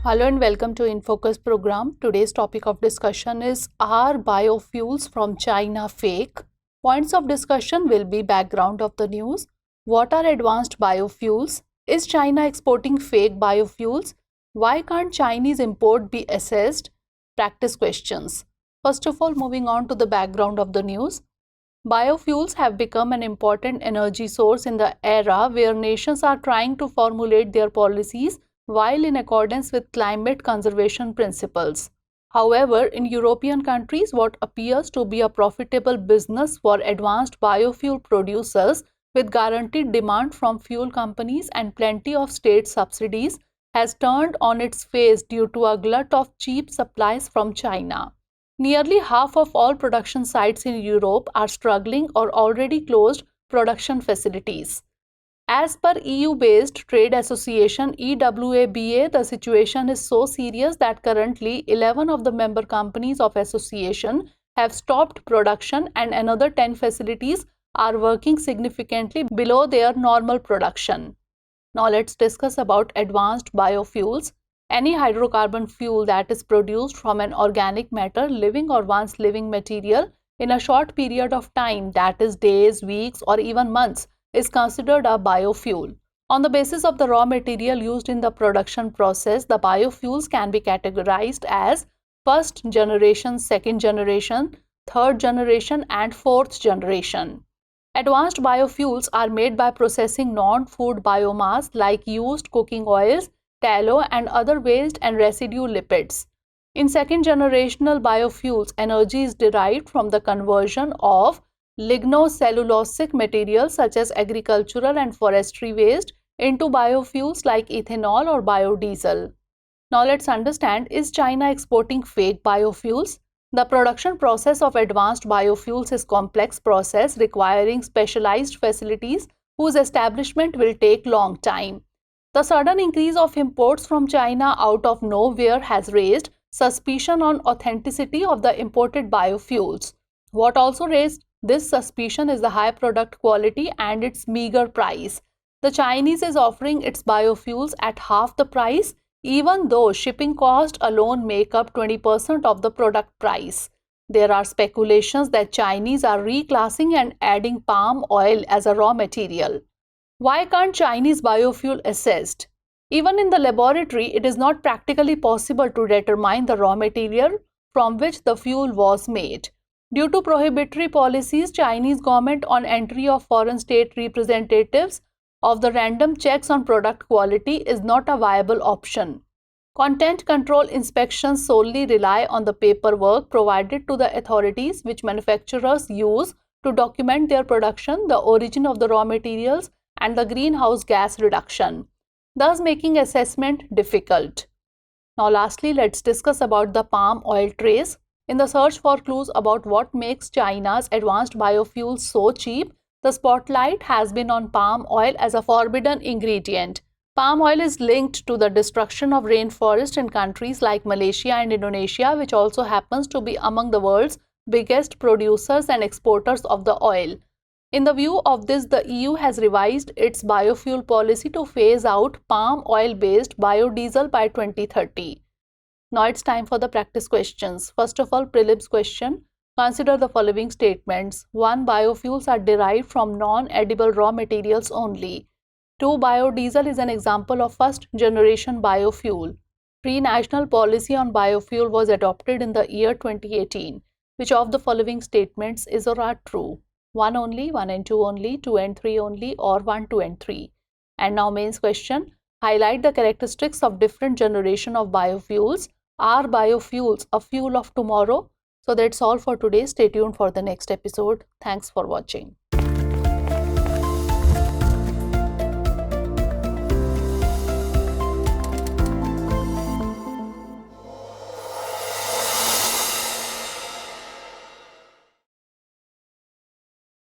Hello and welcome to InFocus program. Today's topic of discussion is Are biofuels from China fake? Points of discussion will be background of the news. What are advanced biofuels? Is China exporting fake biofuels? Why can't Chinese import be assessed? Practice questions. First of all, moving on to the background of the news. Biofuels have become an important energy source in the era where nations are trying to formulate their policies while in accordance with climate conservation principles. However, in European countries, what appears to be a profitable business for advanced biofuel producers with guaranteed demand from fuel companies and plenty of state subsidies has turned on its face due to a glut of cheap supplies from China. Nearly half of all production sites in Europe are struggling or already closed production facilities. As per EU-based trade association EWABA, the situation is so serious that currently 11 of the member companies of association have stopped production and another 10 facilities are working significantly below their normal production. Now let's discuss about advanced biofuels. Any hydrocarbon fuel that is produced from an organic matter, living or once living material in a short period of time, that is days, weeks or even months, is considered a biofuel. On the basis of the raw material used in the production process, the biofuels can be categorized as first generation, second generation, third generation and fourth generation. Advanced biofuels are made by processing non-food biomass like used cooking oils, tallow and other waste and residue lipids. In second generational biofuels, energy is derived from the conversion of lignocellulosic materials such as agricultural and forestry waste into biofuels like ethanol or biodiesel. Now let's understand, is China exporting fake biofuels? The production process of advanced biofuels is a complex process requiring specialized facilities whose establishment will take long time. The sudden increase of imports from China out of nowhere has raised suspicion on authenticity of the imported biofuels. What also raised this suspicion is the high product quality and its meager price. The Chinese is offering its biofuels at half the price, even though shipping cost alone make up 20% of the product price. There are speculations that Chinese are reclassing and adding palm oil as a raw material. Why can't Chinese biofuel assessed? Even in the laboratory, it is not practically possible to determine the raw material from which the fuel was made. Due to prohibitory policies, Chinese government on entry of foreign state representatives of the random checks on product quality is not a viable option. Content control inspections solely rely on the paperwork provided to the authorities which manufacturers use to document their production, the origin of the raw materials, and the greenhouse gas reduction, thus making assessment difficult. Now lastly, let's discuss about the palm oil trace. In the search for clues about what makes China's advanced biofuels so cheap, the spotlight has been on palm oil as a forbidden ingredient. Palm oil is linked to the destruction of rainforest in countries like Malaysia and Indonesia, which also happens to be among the world's biggest producers and exporters of the oil. In the view of this, the EU has revised its biofuel policy to phase out palm oil-based biodiesel by 2030. Now it's time for the practice questions. First of all, prelims question. Consider the following statements. 1. Biofuels are derived from non-edible raw materials only. 2. Biodiesel is an example of first generation biofuel. 3. National policy on biofuel was adopted in the year 2018. Which of the following statements is or are true? 1 only, 1 and 2 only, 2 and 3 only, or 1, 2 and 3. And now mains question. Highlight the characteristics of different generation of biofuels. Are biofuels a fuel of tomorrow? So that's all for today. Stay tuned for the next episode. Thanks for watching.